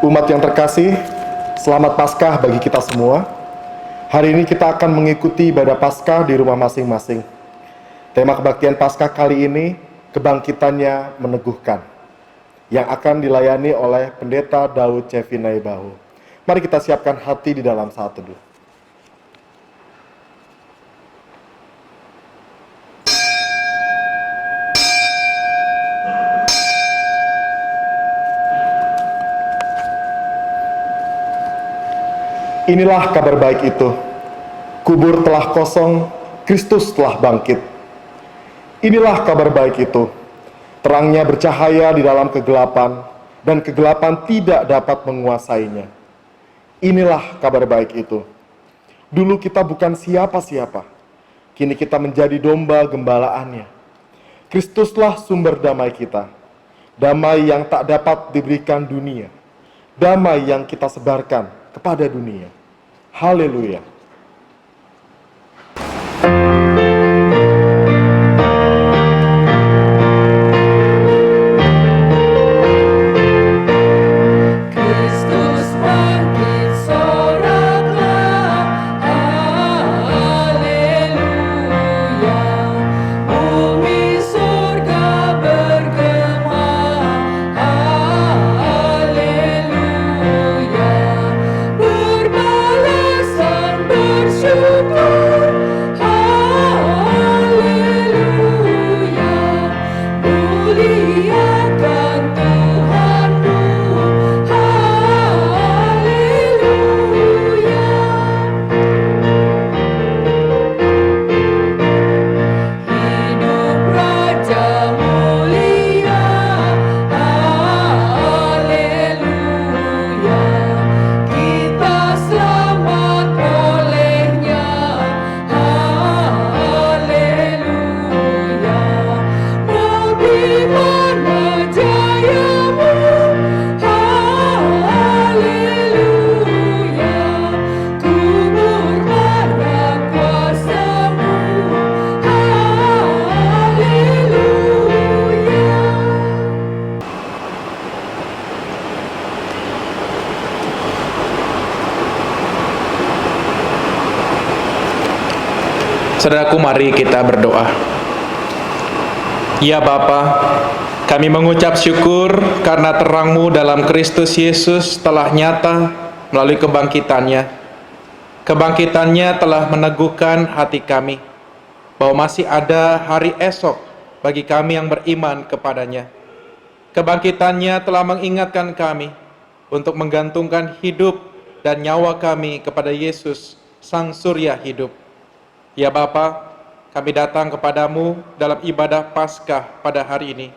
Umat yang terkasih, selamat Paskah bagi kita semua. Hari ini kita akan mengikuti ibadah Paskah di rumah masing-masing. Tema kebaktian Paskah kali ini, kebangkitannya meneguhkan, yang akan dilayani oleh Pendeta Daud Cevi Naibahu. Mari kita siapkan hati di dalam saat teduh. Inilah kabar baik itu. Kubur telah kosong, Kristus telah bangkit. Inilah kabar baik itu. Terangnya bercahaya di dalam kegelapan, dan kegelapan tidak dapat menguasainya. Inilah kabar baik itu. Dulu kita bukan siapa-siapa. Kini kita menjadi domba gembalaannya. Kristuslah sumber damai kita. Damai yang tak dapat diberikan dunia. Damai yang kita sebarkan kepada dunia. Haleluya. Saudaraku, mari kita berdoa. Ya Bapa, kami mengucap syukur karena terang-Mu dalam Kristus Yesus telah nyata melalui kebangkitannya. Kebangkitannya telah meneguhkan hati kami bahwa masih ada hari esok bagi kami yang beriman kepadanya. Kebangkitannya telah mengingatkan kami untuk menggantungkan hidup dan nyawa kami kepada Yesus, Sang Surya hidup. Ya Bapa, kami datang kepadamu dalam ibadah Paskah pada hari ini.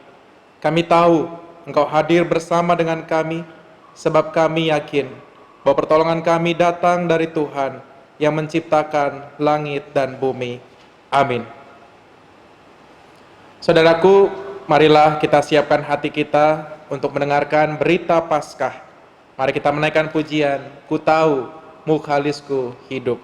Kami tahu Engkau hadir bersama dengan kami, sebab kami yakin bahwa pertolongan kami datang dari Tuhan yang menciptakan langit dan bumi. Amin. Saudaraku, marilah kita siapkan hati kita untuk mendengarkan berita Paskah. Mari kita menaikkan pujian, Ku tahu Mukhalisku hidup.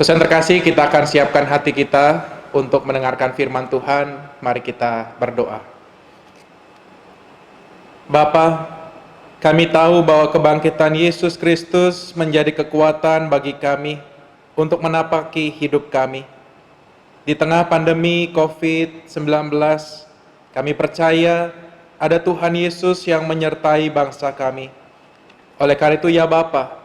Saudara terkasih, kita akan siapkan hati kita untuk mendengarkan firman Tuhan. Mari kita berdoa. Bapa, kami tahu bahwa kebangkitan Yesus Kristus menjadi kekuatan bagi kami untuk menapaki hidup kami. Di tengah pandemi COVID-19, kami percaya ada Tuhan Yesus yang menyertai bangsa kami. Oleh karena itu ya Bapa,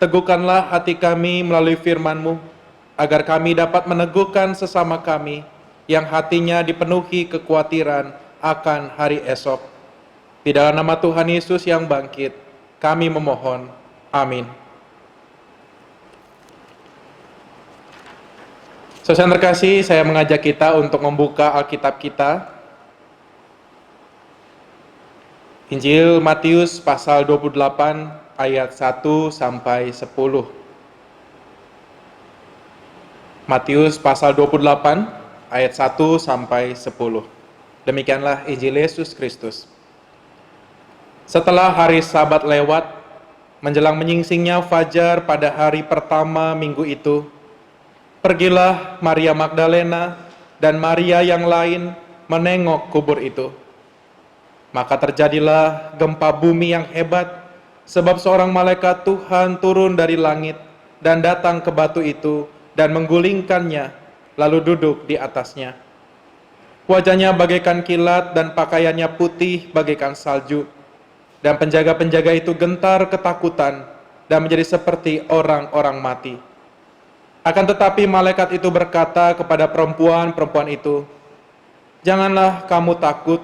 teguhkanlah hati kami melalui firman-Mu, agar kami dapat meneguhkan sesama kami yang hatinya dipenuhi kekhawatiran akan hari esok. Di dalam nama Tuhan Yesus yang bangkit, kami memohon. Amin. Saudara terkasih, saya mengajak kita untuk membuka Alkitab kita. Injil Matius pasal 28 ayat 1 sampai 10. Matius pasal 28 ayat 1 sampai 10. Demikianlah Injil Yesus Kristus. Setelah hari Sabat lewat, menjelang menyingsingnya fajar pada hari pertama minggu itu, pergilah Maria Magdalena dan Maria yang lain menengok kubur itu. Maka terjadilah gempa bumi yang hebat, sebab seorang malaikat Tuhan turun dari langit dan datang ke batu itu dan menggulingkannya, lalu duduk di atasnya. Wajahnya bagaikan kilat dan pakaiannya putih bagaikan salju. Dan penjaga-penjaga itu gentar ketakutan dan menjadi seperti orang-orang mati. Akan tetapi malaikat itu berkata kepada perempuan-perempuan itu, "Janganlah kamu takut,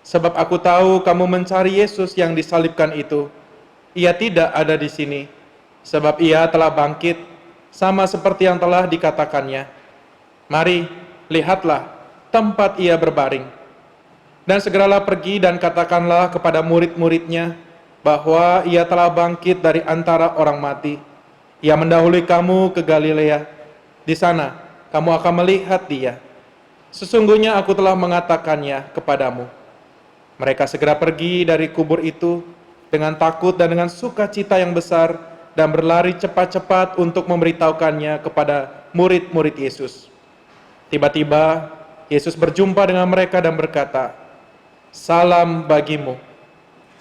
sebab aku tahu kamu mencari Yesus yang disalibkan itu. Ia tidak ada di sini, sebab ia telah bangkit, sama seperti yang telah dikatakannya. Mari, lihatlah tempat ia berbaring. Dan segeralah pergi dan katakanlah kepada murid-muridnya bahwa ia telah bangkit dari antara orang mati. Ia mendahului kamu ke Galilea. Di sana kamu akan melihat dia. Sesungguhnya aku telah mengatakannya kepadamu." Mereka segera pergi dari kubur itu dengan takut dan dengan sukacita yang besar dan berlari cepat-cepat untuk memberitahukannya kepada murid-murid Yesus. Tiba-tiba Yesus berjumpa dengan mereka dan berkata, "Salam bagimu."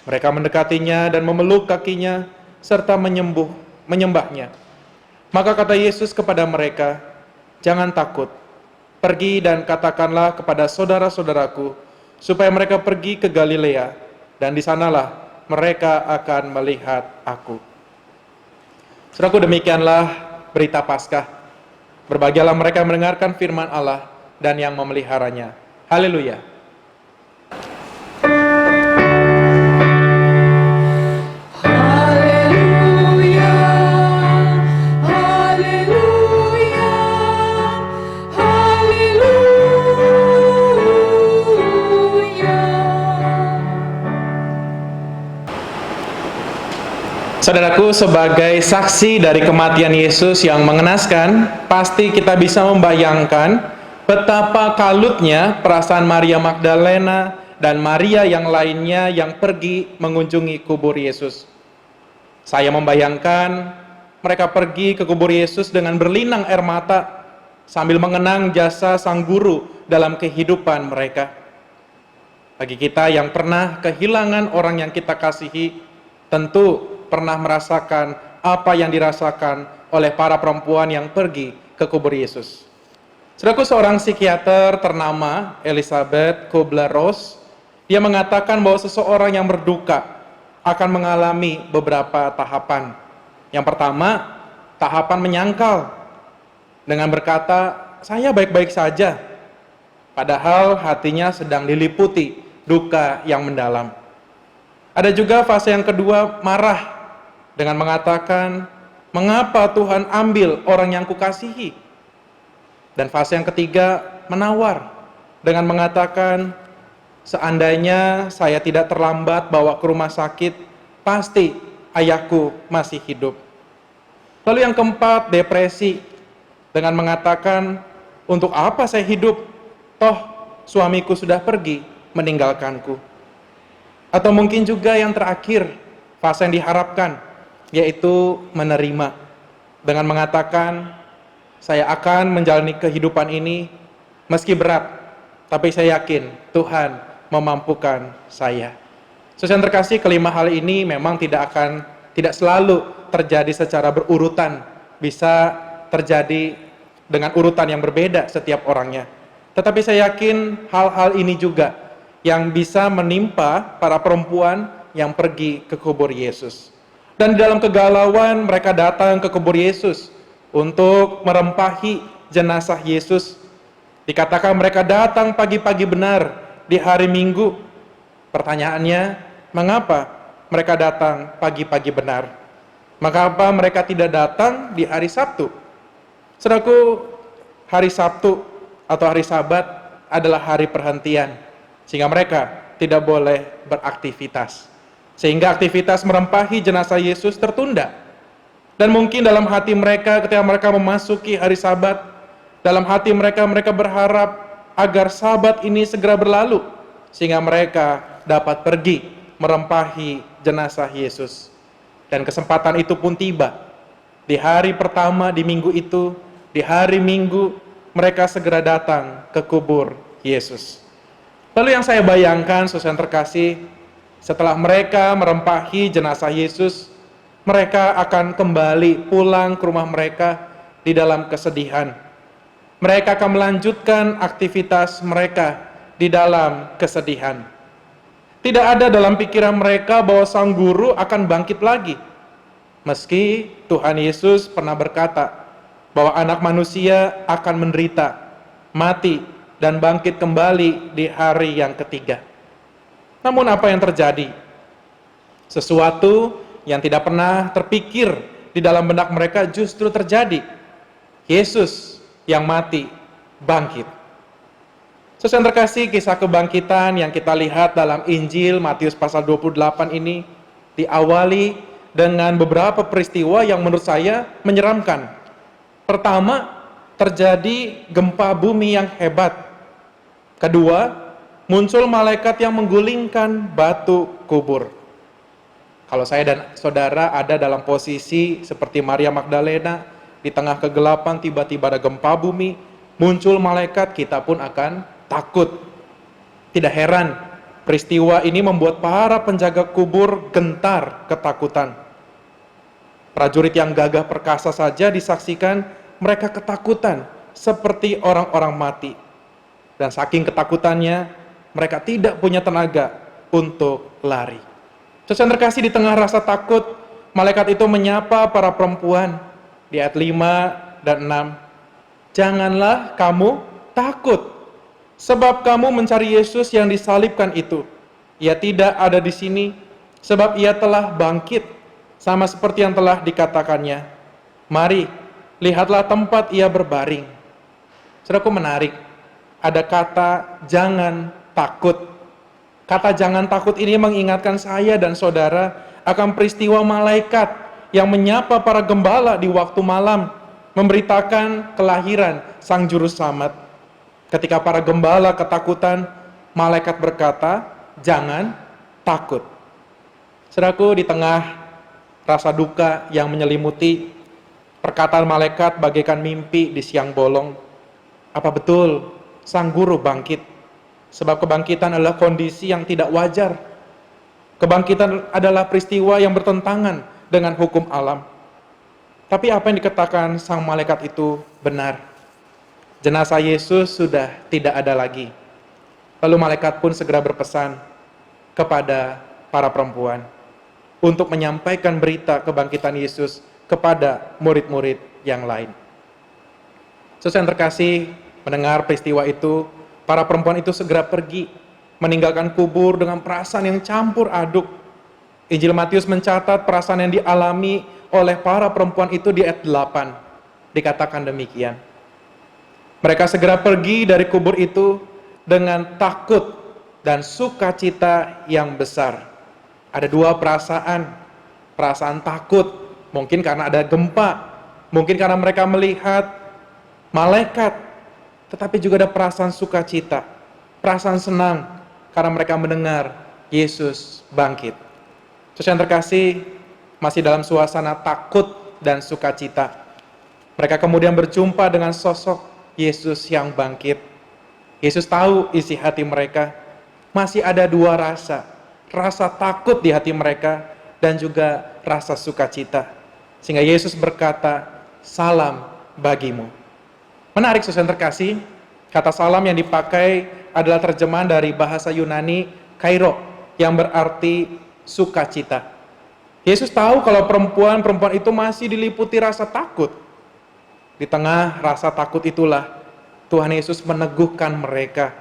Mereka mendekatinya dan memeluk kakinya serta menyembahnya. Maka kata Yesus kepada mereka, "Jangan takut. Pergi dan katakanlah kepada saudara-saudaraku supaya mereka pergi ke Galilea, dan di sanalah mereka akan melihat aku." Saudaraku, demikianlah berita Paskah. Berbahagialah mereka yang mendengarkan firman Allah dan yang memeliharanya. Haleluya. Saudaraku, sebagai saksi dari kematian Yesus yang mengenaskan, pasti kita bisa membayangkan betapa kalutnya perasaan Maria Magdalena dan Maria yang lainnya yang pergi mengunjungi kubur Yesus. Saya membayangkan mereka pergi ke kubur Yesus dengan berlinang air mata sambil mengenang jasa sang guru dalam kehidupan mereka. Bagi kita yang pernah kehilangan orang yang kita kasihi, tentu pernah merasakan apa yang dirasakan oleh para perempuan yang pergi ke kubur Yesus. Saudaraku, seorang psikiater ternama, Elizabeth Kubler-Ross, dia mengatakan bahwa seseorang yang berduka akan mengalami beberapa tahapan. Yang pertama, tahapan menyangkal dengan berkata, "Saya baik-baik saja," padahal hatinya sedang diliputi duka yang mendalam. Ada juga fase yang kedua, marah dengan mengatakan, "Mengapa Tuhan ambil orang yang kukasihi?" Dan fase yang ketiga, menawar dengan mengatakan, "Seandainya saya tidak terlambat bawa ke rumah sakit, pasti ayahku masih hidup." Lalu yang keempat, depresi dengan mengatakan, "Untuk apa saya hidup? Toh suamiku sudah pergi meninggalkanku." Atau mungkin juga yang terakhir, fase yang diharapkan, yaitu menerima dengan mengatakan, saya akan menjalani kehidupan ini meski berat, tapi saya yakin Tuhan memampukan saya. Saudara yang terkasih, kelima hal ini memang tidak selalu terjadi secara berurutan, bisa terjadi dengan urutan yang berbeda setiap orangnya. Tetapi saya yakin hal-hal ini juga yang bisa menimpa para perempuan yang pergi ke kubur Yesus. Dan di dalam kegalauan mereka datang ke kubur Yesus untuk merempahi jenazah Yesus. Dikatakan mereka datang pagi-pagi benar di hari Minggu. Pertanyaannya, mengapa mereka datang pagi-pagi benar? Mengapa mereka tidak datang di hari Sabtu? Saudaraku, hari Sabtu atau hari Sabat adalah hari perhentian, sehingga mereka tidak boleh beraktivitas. Sehingga aktivitas merempahi jenazah Yesus tertunda. Dan mungkin dalam hati mereka ketika mereka memasuki hari Sabat, dalam hati mereka berharap agar Sabat ini segera berlalu, sehingga mereka dapat pergi merempahi jenazah Yesus. Dan kesempatan itu pun tiba. Di hari pertama di minggu itu, di hari Minggu, mereka segera datang ke kubur Yesus. Lalu yang saya bayangkan, saudara yang terkasih, setelah mereka merempahi jenazah Yesus, mereka akan kembali pulang ke rumah mereka di dalam kesedihan. Mereka akan melanjutkan aktivitas mereka di dalam kesedihan. Tidak ada dalam pikiran mereka bahwa sang guru akan bangkit lagi. Meski Tuhan Yesus pernah berkata bahwa anak manusia akan menderita, mati, dan bangkit kembali di hari yang ketiga. Namun apa yang terjadi? Sesuatu yang tidak pernah terpikir di dalam benak mereka justru terjadi. Yesus yang mati, bangkit. Saudara yang terkasih, kisah kebangkitan yang kita lihat dalam Injil Matius pasal 28 ini diawali dengan beberapa peristiwa yang menurut saya menyeramkan. Pertama, terjadi gempa bumi yang hebat. Kedua, muncul malaikat yang menggulingkan batu kubur. Kalau saya dan saudara ada dalam posisi seperti Maria Magdalena, di tengah kegelapan tiba-tiba ada gempa bumi, muncul malaikat, kita pun akan takut. Tidak heran, peristiwa ini membuat para penjaga kubur gentar ketakutan. Prajurit yang gagah perkasa saja disaksikan mereka ketakutan seperti orang-orang mati. Dan saking ketakutannya, mereka tidak punya tenaga untuk lari. Saudara yang terkasih, di tengah rasa takut, malaikat itu menyapa para perempuan di ayat 5 dan 6. Janganlah kamu takut, sebab kamu mencari Yesus yang disalibkan itu. Ia tidak ada di sini, sebab ia telah bangkit, sama seperti yang telah dikatakannya. Mari, lihatlah tempat ia berbaring. Saudaraku, menarik. Ada kata jangan takut. Kata jangan takut ini mengingatkan saya dan saudara akan peristiwa malaikat yang menyapa para gembala di waktu malam, memberitakan kelahiran Sang Juru Selamat. Ketika para gembala ketakutan, malaikat berkata, jangan takut. Saudaraku, di tengah rasa duka yang menyelimuti, perkataan malaikat bagaikan mimpi di siang bolong. Apa betul Sang Guru bangkit? Sebab kebangkitan adalah kondisi yang tidak wajar. Kebangkitan adalah peristiwa yang bertentangan dengan hukum alam. Tapi apa yang dikatakan sang malaikat itu benar. Jenazah Yesus sudah tidak ada lagi. Lalu malaikat pun segera berpesan kepada para perempuan untuk menyampaikan berita kebangkitan Yesus kepada murid-murid yang lain. Saudara yang terkasih, mendengar peristiwa itu, para perempuan itu segera pergi, meninggalkan kubur dengan perasaan yang campur aduk. Injil Matius mencatat perasaan yang dialami oleh para perempuan itu di ayat 8. Dikatakan demikian. Mereka segera pergi dari kubur itu dengan takut dan sukacita yang besar. Ada dua perasaan. Perasaan takut, mungkin karena ada gempa, mungkin karena mereka melihat malaikat, tetapi juga ada perasaan sukacita, perasaan senang karena mereka mendengar Yesus bangkit. Saudara yang terkasih, masih dalam suasana takut dan sukacita. Mereka kemudian berjumpa dengan sosok Yesus yang bangkit. Yesus tahu isi hati mereka. Masih ada dua rasa. Rasa takut di hati mereka dan juga rasa sukacita. Sehingga Yesus berkata, "Salam bagimu." Menarik saudara yang terkasih, kata salam yang dipakai adalah terjemahan dari bahasa Yunani kairo yang berarti sukacita. Yesus tahu kalau perempuan-perempuan itu masih diliputi rasa takut. Di tengah rasa takut itulah Tuhan Yesus meneguhkan mereka.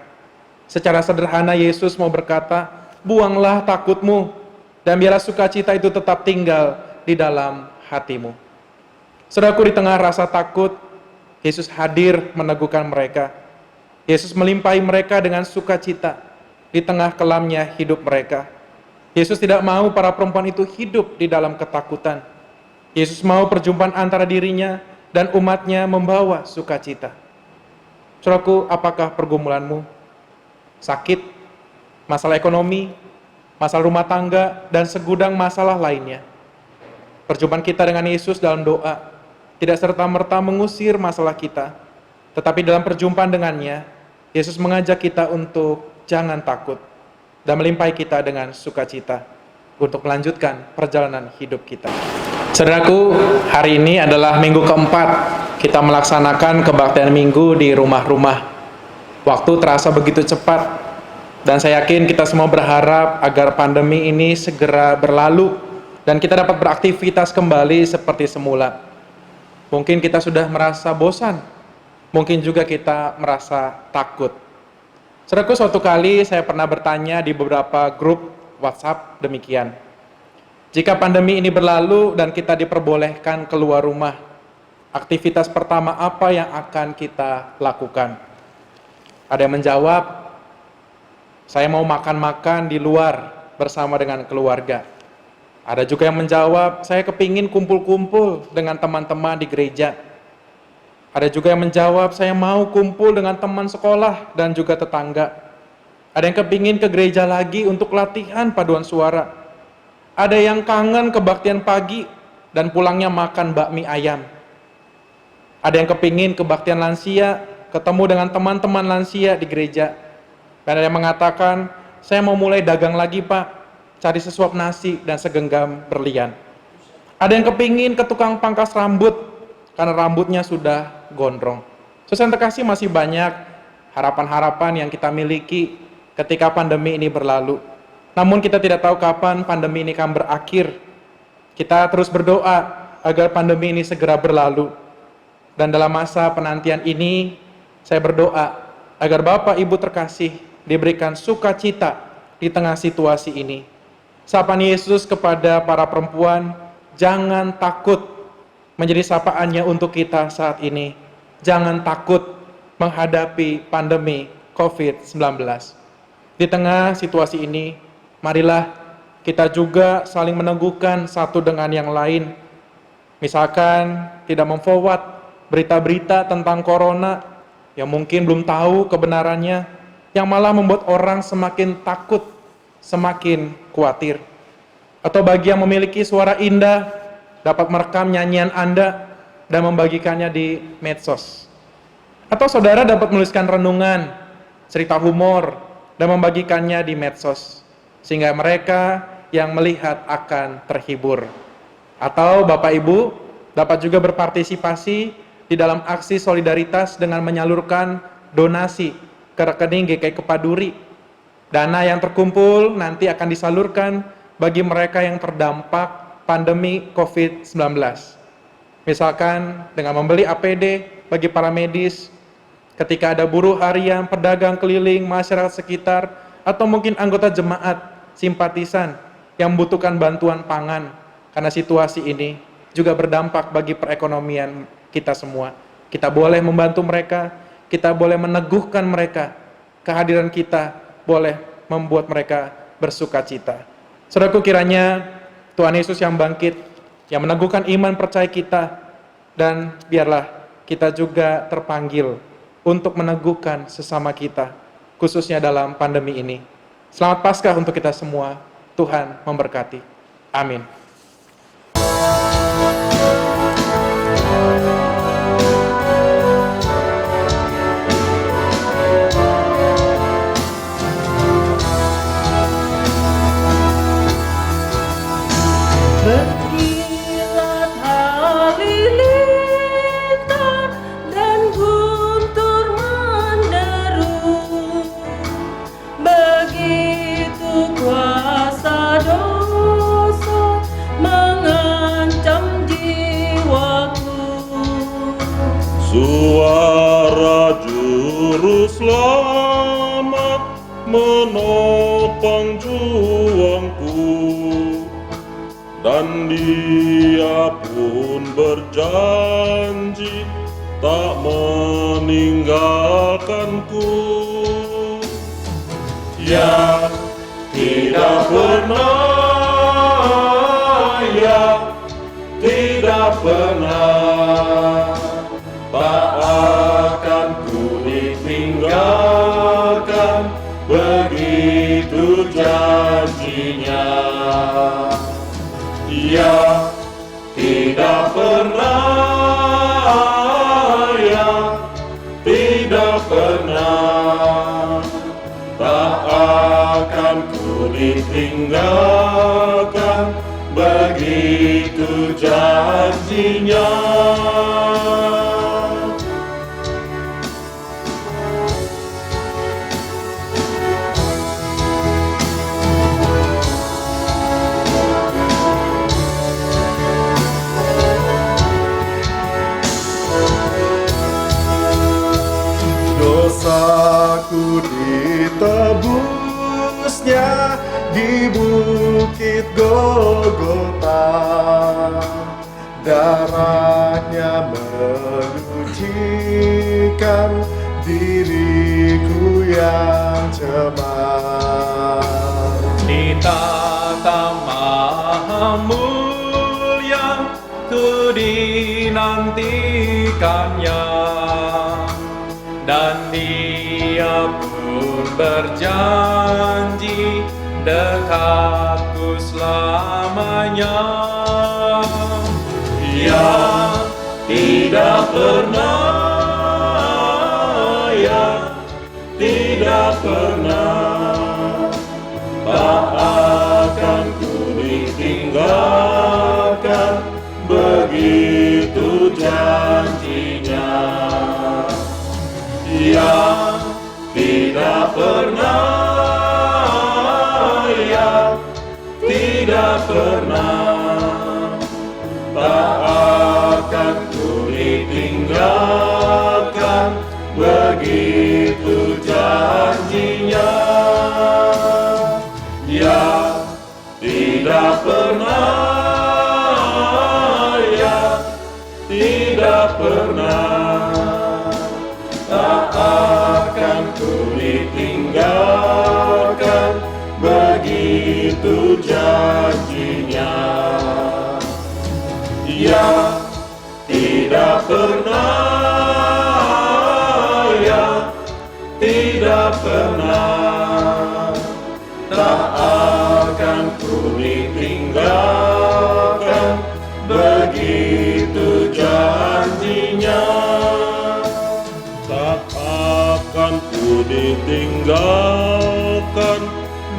Secara sederhana Yesus mau berkata, "Buanglah takutmu dan biarlah sukacita itu tetap tinggal di dalam hatimu." Saudaraku, di tengah rasa takut, Yesus hadir meneguhkan mereka. Yesus melimpahi mereka dengan sukacita di tengah kelamnya hidup mereka. Yesus tidak mau para perempuan itu hidup di dalam ketakutan. Yesus mau perjumpaan antara dirinya dan umatnya membawa sukacita. Saudaraku, apakah pergumulanmu? Sakit, masalah ekonomi, masalah rumah tangga, dan segudang masalah lainnya. Perjumpaan kita dengan Yesus dalam doa tidak serta-merta mengusir masalah kita, tetapi dalam perjumpaan dengannya, Yesus mengajak kita untuk jangan takut dan melimpahi kita dengan sukacita untuk melanjutkan perjalanan hidup kita. Saudaraku, hari ini adalah minggu keempat kita melaksanakan kebaktian minggu di rumah-rumah. Waktu terasa begitu cepat, dan saya yakin kita semua berharap agar pandemi ini segera berlalu dan kita dapat beraktivitas kembali seperti semula. Mungkin kita sudah merasa bosan, mungkin juga kita merasa takut. Saudaraku, suatu kali saya pernah bertanya di beberapa grup WhatsApp demikian. Jika pandemi ini berlalu dan kita diperbolehkan keluar rumah, aktivitas pertama apa yang akan kita lakukan? Ada yang menjawab, "Saya mau makan-makan di luar bersama dengan keluarga." Ada juga yang menjawab, "Saya kepingin kumpul-kumpul dengan teman-teman di gereja." Ada juga yang menjawab, "Saya mau kumpul dengan teman sekolah dan juga tetangga." Ada yang kepingin ke gereja lagi untuk latihan paduan suara. Ada yang kangen kebaktian pagi dan pulangnya makan bakmi ayam. Ada yang kepingin kebaktian lansia, ketemu dengan teman-teman lansia di gereja. Dan ada yang mengatakan, "Saya mau mulai dagang lagi, Pak, cari sesuap nasi dan segenggam berlian." Ada yang kepingin ke tukang pangkas rambut karena rambutnya sudah gondrong. Saudara yang terkasih, masih banyak harapan-harapan yang kita miliki ketika pandemi ini berlalu. Namun kita tidak tahu kapan pandemi ini akan berakhir. Kita terus berdoa agar pandemi ini segera berlalu. Dan dalam masa penantian ini, saya berdoa agar Bapak Ibu terkasih diberikan sukacita di tengah situasi ini. Sapaan Yesus kepada para perempuan, jangan takut, menjadi sapaannya untuk kita saat ini. Jangan takut menghadapi pandemi COVID-19. Di tengah situasi ini, marilah kita juga saling meneguhkan satu dengan yang lain. Misalkan tidak memforward berita-berita tentang corona yang mungkin belum tahu kebenarannya, yang malah membuat orang semakin takut, semakin khawatir. Atau bagi yang memiliki suara indah, dapat merekam nyanyian Anda dan membagikannya di medsos. Atau saudara dapat menuliskan renungan, cerita humor, dan membagikannya di medsos, sehingga mereka yang melihat akan terhibur. Atau Bapak Ibu dapat juga berpartisipasi di dalam aksi solidaritas dengan menyalurkan donasi ke rekening GKI Kepaduri. Dana yang terkumpul nanti akan disalurkan bagi mereka yang terdampak pandemi COVID-19. Misalkan dengan membeli APD bagi para medis, ketika ada buruh harian, pedagang keliling, masyarakat sekitar, atau mungkin anggota jemaat, simpatisan yang membutuhkan bantuan pangan, karena situasi ini juga berdampak bagi perekonomian kita semua. Kita boleh membantu mereka, kita boleh meneguhkan mereka, kehadiran kita boleh membuat mereka bersukacita. Saudaraku, kiranya Tuhan Yesus yang bangkit, yang meneguhkan iman percaya kita, dan biarlah kita juga terpanggil untuk meneguhkan sesama kita, khususnya dalam pandemi ini. Selamat Paskah untuk kita semua. Tuhan memberkati. Amin. selamat menopang juangku, dan Dia pun berjanji tak meninggalkanku. Ya, tidak pernah, ya, tidak pernah, tak akan ku ditinggalkan, begitu janjinya. Ya, tidak pernah, ya, tidak pernah, tak akan ku ditinggalkan, begitu janjinya. Dosaku ditebusnya di bukit Golgota, darahnya menyucikan diriku yang cemar. Di tata maha mulia ku dinantikannya, dan Dia pun berjanji dekatku selamanya. Ya, tidak pernah, ya, tidak pernah, tak akan ku ditinggalkan, begitu janjinya. Ya, tidak pernah, ya, tidak pernah, tak akan ku ditinggalkan, begitu janjinya. Ya, tidak pernah, ya, tidak pernah, tak akan ku ditinggalkan, begitu janjinya. Ya, tidak pernah, ya, tidak pernah, tak akan ku ditinggalkan, begitu janjinya. Tak akan ku ditinggalkan,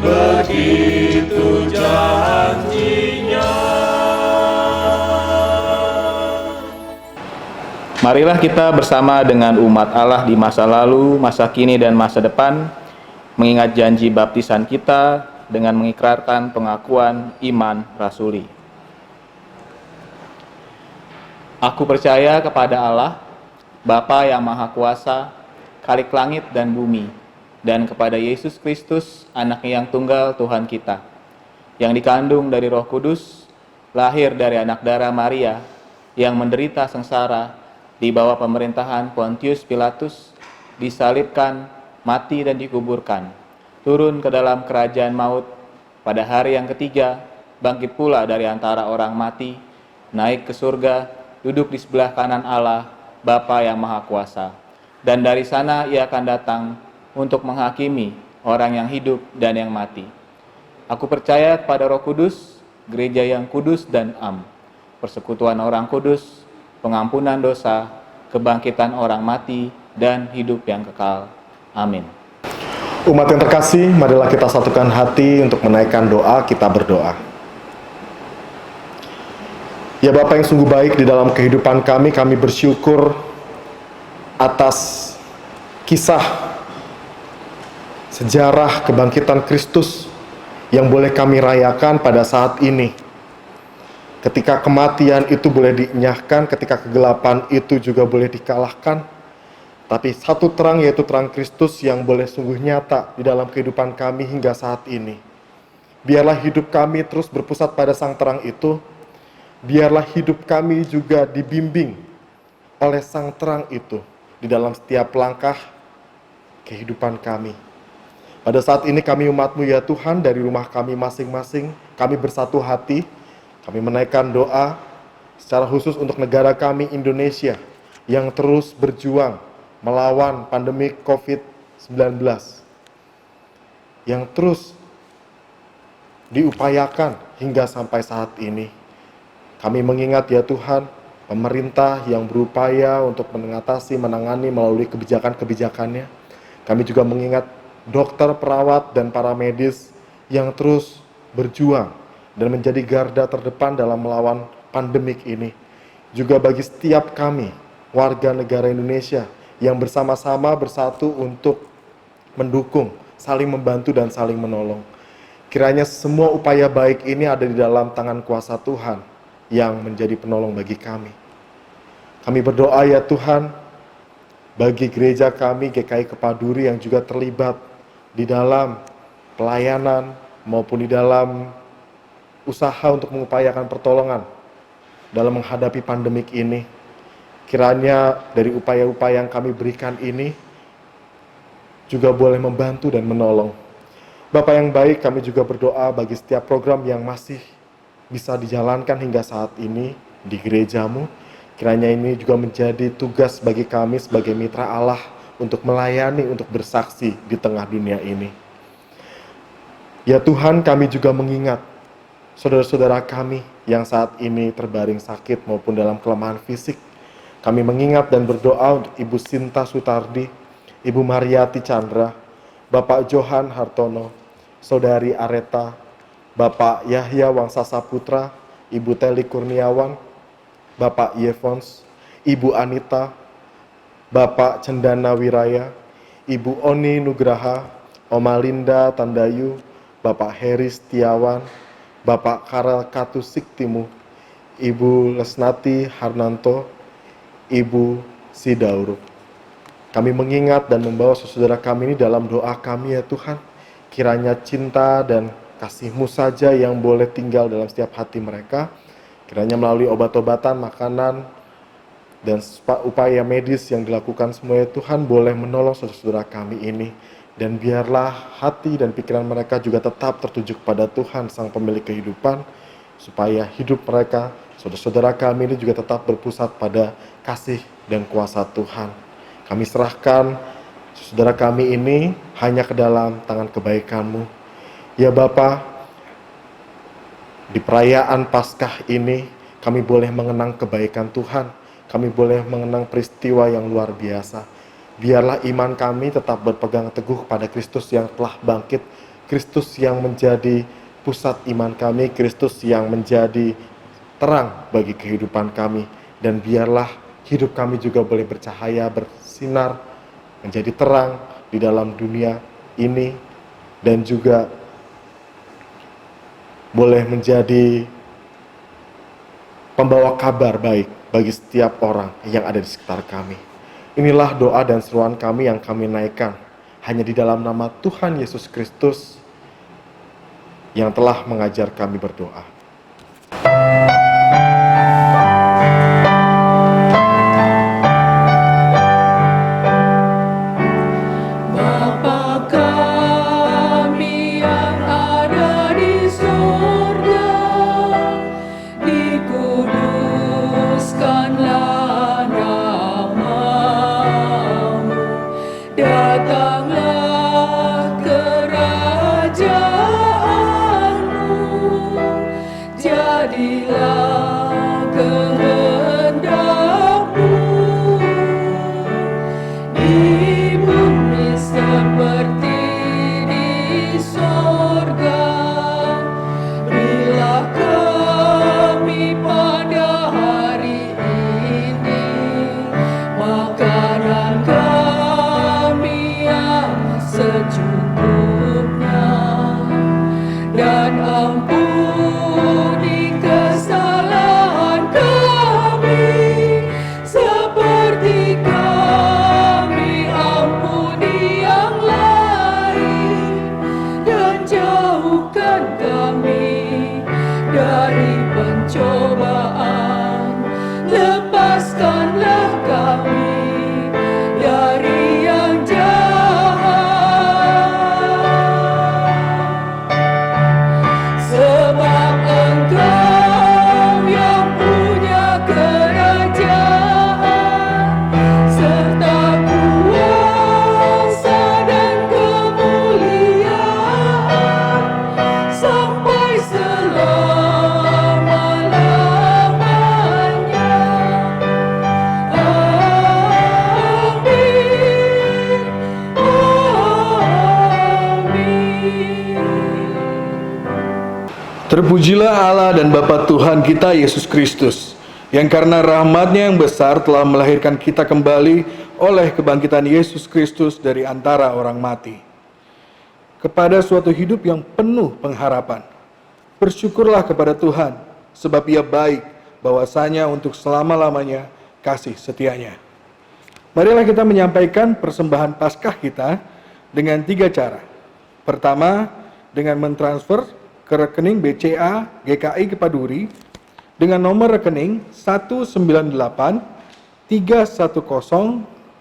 begitu janjinya. Marilah kita bersama dengan umat Allah di masa lalu, masa kini, dan masa depan mengingat janji baptisan kita dengan mengikrarkan pengakuan iman rasuli. Aku percaya kepada Allah, Bapa yang Maha Kuasa, Khalik langit dan bumi, dan kepada Yesus Kristus, Anaknya yang tunggal Tuhan kita, yang dikandung dari Roh Kudus, lahir dari anak darah Maria, yang menderita sengsara di bawah pemerintahan Pontius Pilatus, disalibkan, mati dan dikuburkan, turun ke dalam kerajaan maut, pada hari yang ketiga bangkit pula dari antara orang mati, naik ke surga, duduk di sebelah kanan Allah, Bapa yang Maha Kuasa, dan dari sana Ia akan datang untuk menghakimi orang yang hidup dan yang mati. Aku percaya kepada Roh Kudus, gereja yang kudus dan am, persekutuan orang kudus, pengampunan dosa, kebangkitan orang mati, dan hidup yang kekal. Amin. Umat yang terkasih, marilah kita satukan hati untuk menaikkan doa. Kita berdoa. Ya Bapa yang sungguh baik di dalam kehidupan kami bersyukur atas kisah sejarah kebangkitan Kristus yang boleh kami rayakan pada saat ini. Ketika kematian itu boleh dienyahkan, ketika kegelapan itu juga boleh dikalahkan, Tapi satu terang, yaitu terang Kristus yang boleh sungguh nyata di dalam kehidupan kami hingga saat ini. Biarlah hidup kami terus berpusat pada sang terang itu. Biarlah hidup kami juga dibimbing oleh sang terang itu di dalam setiap langkah kehidupan kami. Pada saat ini kami umat-Mu ya Tuhan, dari rumah kami masing-masing, kami bersatu hati, kami menaikkan doa secara khusus untuk negara kami Indonesia yang terus berjuang melawan pandemi COVID-19, yang terus diupayakan hingga sampai saat ini. Kami mengingat ya Tuhan, pemerintah yang berupaya untuk menangani melalui kebijakan-kebijakannya. Kami juga mengingat dokter, perawat, dan para medis yang terus berjuang dan menjadi garda terdepan dalam melawan pandemik ini. Juga bagi setiap kami, warga negara Indonesia, yang bersama-sama bersatu untuk mendukung, saling membantu, dan saling menolong. Kiranya semua upaya baik ini ada di dalam tangan kuasa Tuhan yang menjadi penolong bagi kami. Kami berdoa ya Tuhan, bagi gereja kami GKI Kepaduri yang juga terlibat di dalam pelayanan maupun di dalam usaha untuk mengupayakan pertolongan dalam menghadapi pandemik ini. Kiranya dari upaya-upaya yang kami berikan ini juga boleh membantu dan menolong. Bapak yang baik, kami juga berdoa bagi setiap program yang masih bisa dijalankan hingga saat ini di gereja-Mu. Kiranya ini juga menjadi tugas bagi kami sebagai mitra Allah untuk melayani, untuk bersaksi di tengah dunia ini. Ya Tuhan, kami juga mengingat saudara-saudara kami yang saat ini terbaring sakit maupun dalam kelemahan fisik. Kami mengingat dan berdoa untuk Ibu Sinta Sutardi, Ibu Mariati Chandra, Bapak Johan Hartono, Saudari Areta, Bapak Yahya Wangsasa Putra, Ibu Teli Kurniawan, Bapak Yevons, Ibu Anita, Bapak Cendana Wiraya, Ibu Oni Nugraha, Oma Linda Tandayu, Bapak Heri Setiawan, Bapak Karel Katusik Timu, Ibu Lesnati Harnanto, Ibu Sidauruk. Kami mengingat dan membawa saudara kami ini dalam doa kami ya Tuhan. Kiranya cinta dan kasih-Mu saja yang boleh tinggal dalam setiap hati mereka. Kiranya melalui obat-obatan, makanan, dan upaya medis yang dilakukan semua ya Tuhan boleh menolong saudara-saudara kami ini. Dan biarlah hati dan pikiran mereka juga tetap tertuju kepada Tuhan, Sang Pemilik kehidupan, supaya hidup mereka, saudara-saudara kami ini juga tetap berpusat pada kasih dan kuasa Tuhan. Kami serahkan saudara kami ini hanya ke dalam tangan kebaikan-Mu. Ya Bapa, di perayaan Paskah ini kami boleh mengenang kebaikan Tuhan. Kami boleh mengenang peristiwa yang luar biasa. Biarlah iman kami tetap berpegang teguh pada Kristus yang telah bangkit, Kristus yang menjadi pusat iman kami, Kristus yang menjadi terang bagi kehidupan kami. Dan biarlah hidup kami juga boleh bercahaya, bersinar, menjadi terang di dalam dunia ini, dan juga boleh menjadi pembawa kabar baik bagi setiap orang yang ada di sekitar kami. Inilah doa dan seruan kami yang kami naikkan hanya di dalam nama Tuhan Yesus Kristus yang telah mengajar kami berdoa. Seperti kami Terpujilah Allah dan Bapa Tuhan kita Yesus Kristus, yang karena rahmat-Nya yang besar telah melahirkan kita kembali oleh kebangkitan Yesus Kristus dari antara orang mati, kepada suatu hidup yang penuh pengharapan. Bersyukurlah kepada Tuhan, sebab Ia baik, bahwasanya untuk selama-lamanya kasih setianya. Marilah kita menyampaikan persembahan Paskah kita dengan 3 cara. Pertama, dengan mentransfer ke rekening BCA GKI Kepaduri dengan nomor rekening 198 310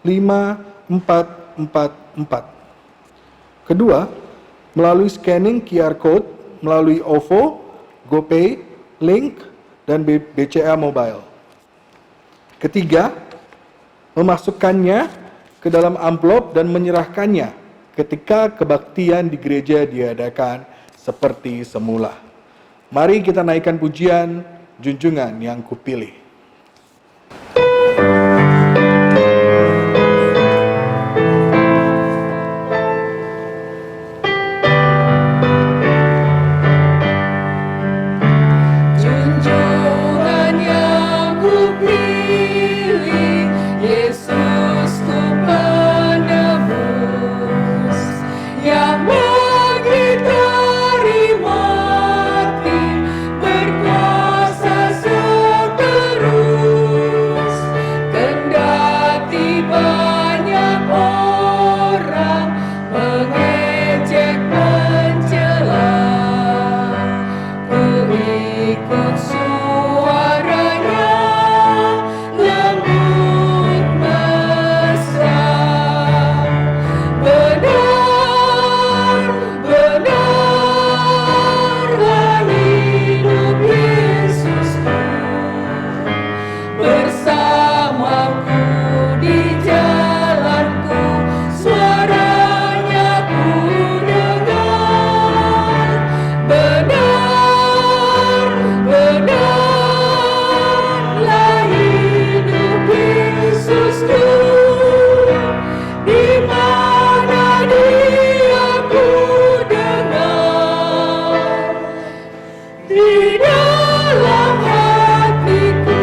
5444. Kedua, melalui scanning QR Code melalui OVO, GoPay, Link, dan BCA Mobile. Ketiga, memasukkannya ke dalam amplop dan menyerahkannya ketika kebaktian di gereja diadakan seperti semula. Mari kita naikkan pujian, junjungan yang kupilih. Junjungan yang kupilih, Yesus ku penebus, yang bagi mati berkuasa seterus. Kendati banyak orang mengejek mencela, ku ikut suaranya lembut mesra. Benar-benarlah hidup Yesusku bersamaku di jalanku, suaranya ku dengar. Benar-benarlah hidup Yesusku, di mana Dia ku dengar, di dalam hatiku.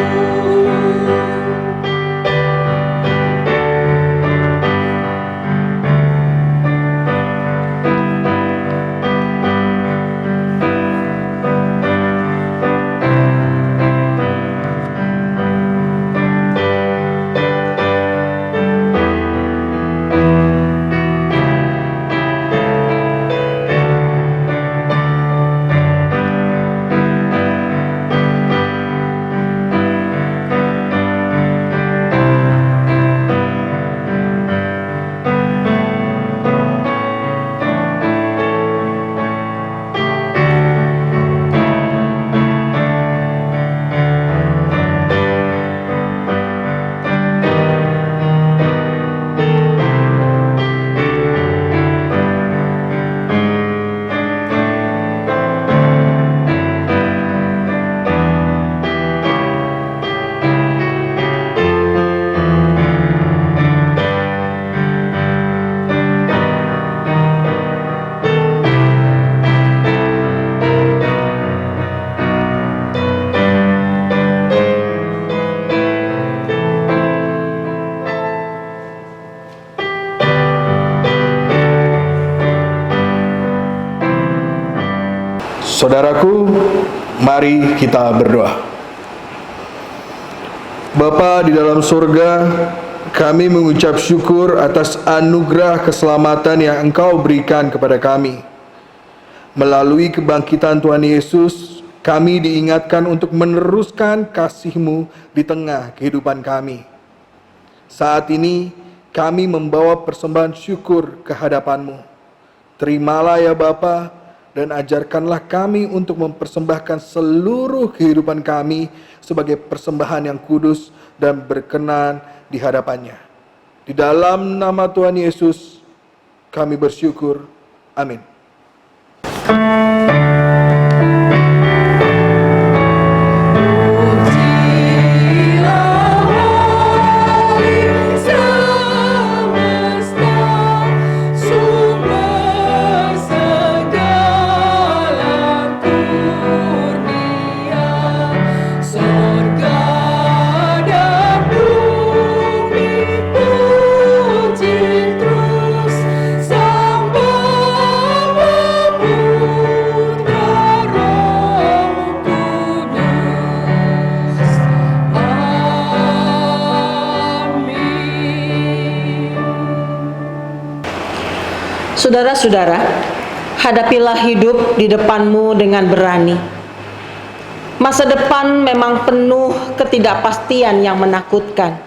Saudaraku, mari kita berdoa. Bapa di dalam surga, kami mengucap syukur atas anugerah keselamatan yang Engkau berikan kepada kami. Melalui kebangkitan Tuhan Yesus, kami diingatkan untuk meneruskan kasih-Mu di tengah kehidupan kami. Saat ini, kami membawa persembahan syukur ke hadapan-Mu. Terimalah ya Bapa, dan ajarkanlah kami untuk mempersembahkan seluruh kehidupan kami sebagai persembahan yang kudus dan berkenan di hadapan-Nya. Di dalam nama Tuhan Yesus, kami bersyukur. Amin. Semesta, sumber segalaku. Saudara-saudara, hadapilah hidup di depanmu dengan berani. Masa depan memang penuh ketidakpastian yang menakutkan.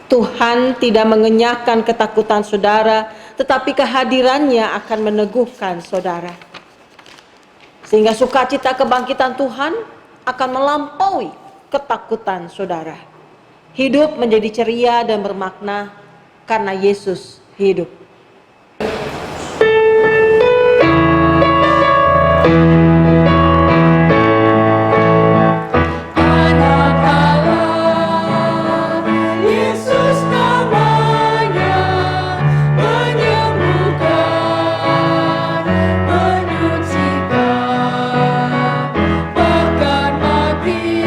Tuhan tidak mengenyahkan ketakutan saudara, tetapi kehadirannya akan meneguhkan saudara. Sehingga sukacita kebangkitan Tuhan akan melampaui ketakutan saudara. Hidup menjadi ceria dan bermakna karena Yesus hidup. Yesus namanya, menyembuhkan, menyucikan, bahkan mati,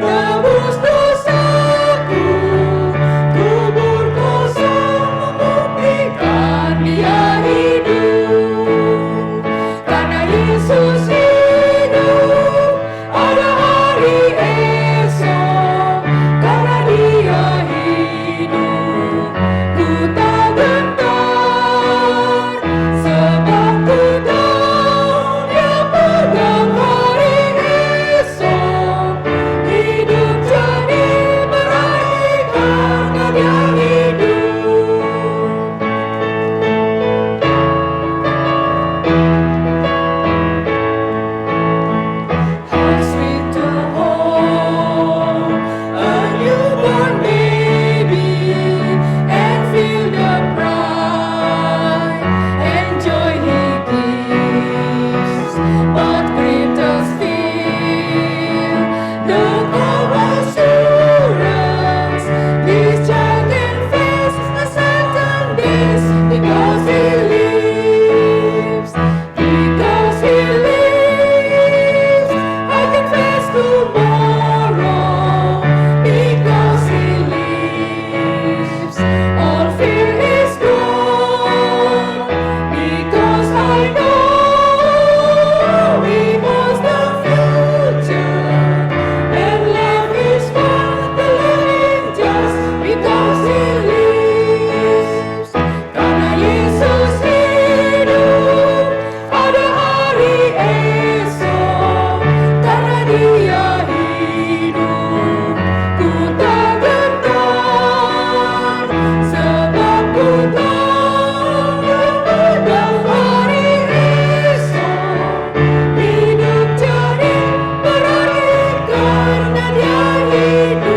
tebus dosaku, kubur kosong membuktikan Dia hidup. Karena Yesus hidup, ada hari esok. Karena Dia hidup, ku tak gentar, sebab ku tahu Dia pegang hari esok. Hidup jadi berarti karena Dia hidup. How sweet to hold a newborn baby and feel the pride and joy He gives. But greatest feel the calm assurance this child can face a certain days because He lives. Because He lives, I can face tomorrow. Because He lives, all fear is gone. Because I know He was the future, and life is for the living just because He lives. Karena Yesus hidup, ada hari esok. Karena Dia hidup, ku tak gentar, sebab ku tahu Dia pegang hari esok. Hidup jadi berarti karena Dia hidup.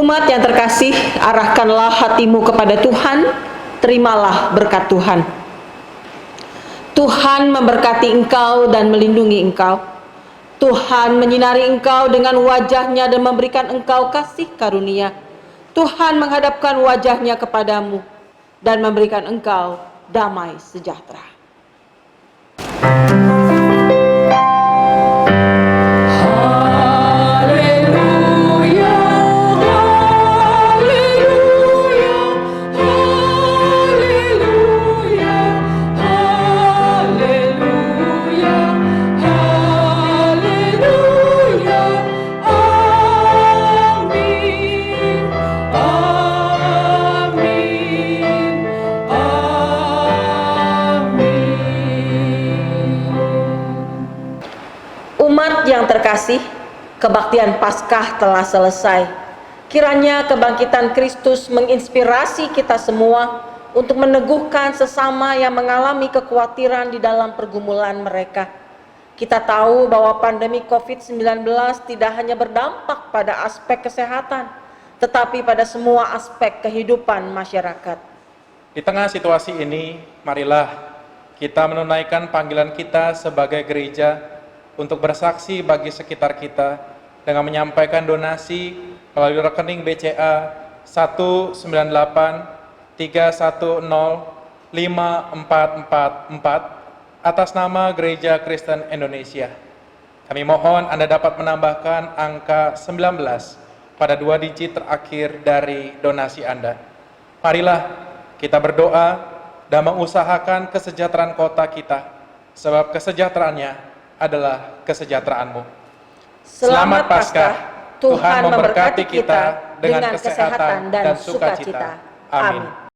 Umat yang terkasih, arahkanlah hatimu kepada Tuhan, terimalah berkat Tuhan. Tuhan memberkati engkau dan melindungi engkau. Tuhan menyinari engkau dengan wajah-Nya dan memberikan engkau kasih karunia. Tuhan menghadapkan wajah-Nya kepadamu dan memberikan engkau damai sejahtera. Haleluya, haleluya, haleluya, haleluya, haleluya. Amin, amin, amin. Umat yang terkasih, kebaktian Paskah telah selesai. Kiranya kebangkitan Kristus menginspirasi kita semua untuk meneguhkan sesama yang mengalami kekhawatiran di dalam pergumulan mereka. Kita tahu bahwa pandemi COVID-19 tidak hanya berdampak pada aspek kesehatan, tetapi pada semua aspek kehidupan masyarakat. Di tengah situasi ini, marilah kita menunaikan panggilan kita sebagai gereja untuk bersaksi bagi sekitar kita dengan menyampaikan donasi melalui rekening BCA 19831054444 atas nama Gereja Kristen Indonesia. Kami mohon Anda dapat menambahkan angka 19 pada 2 digit terakhir dari donasi Anda. Marilah kita berdoa dan mengusahakan kesejahteraan kota kita, sebab kesejahteraannya adalah kesejahteraanmu. Selamat Paskah, Tuhan memberkati kita dengan kesehatan dan sukacita. Amin.